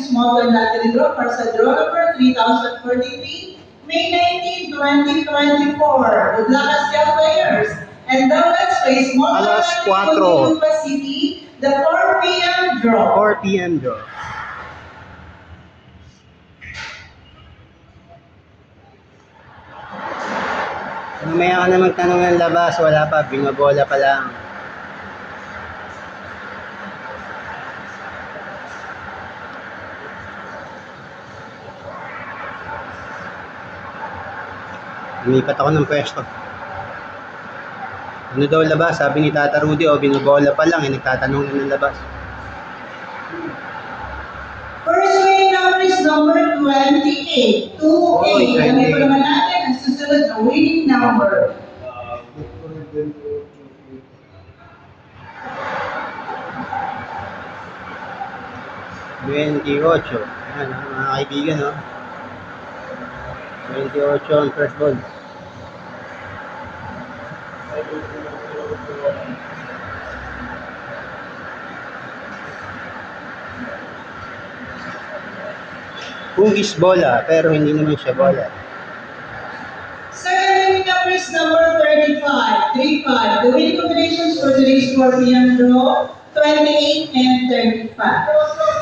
small toy lottery draw para sa draw number 3043, May 19, 2024. Good luck as young players. And now let's play small toy Alas lottery 4. City, City, the 4 p.m. draw. 4 p.m. draw. Mamaya ka na magtanong ng labas, wala pa, binabola pa lang. Lumipat ako ng pwesto. Ano daw labas? Sabi ni Tata Rudy, binabola pa lang, nagtatanong na ng labas. First winning number is number 28. 2-8. Ano po naman natin ang susunod na winning number? $28. Ayan, mga kaibigan, no? 28 ang first ball. Hugis bola, pero hindi naman siya bola. Second winning number is number 35. 35. The winning combinations for today's 4 p.m. draw, 28 and 35.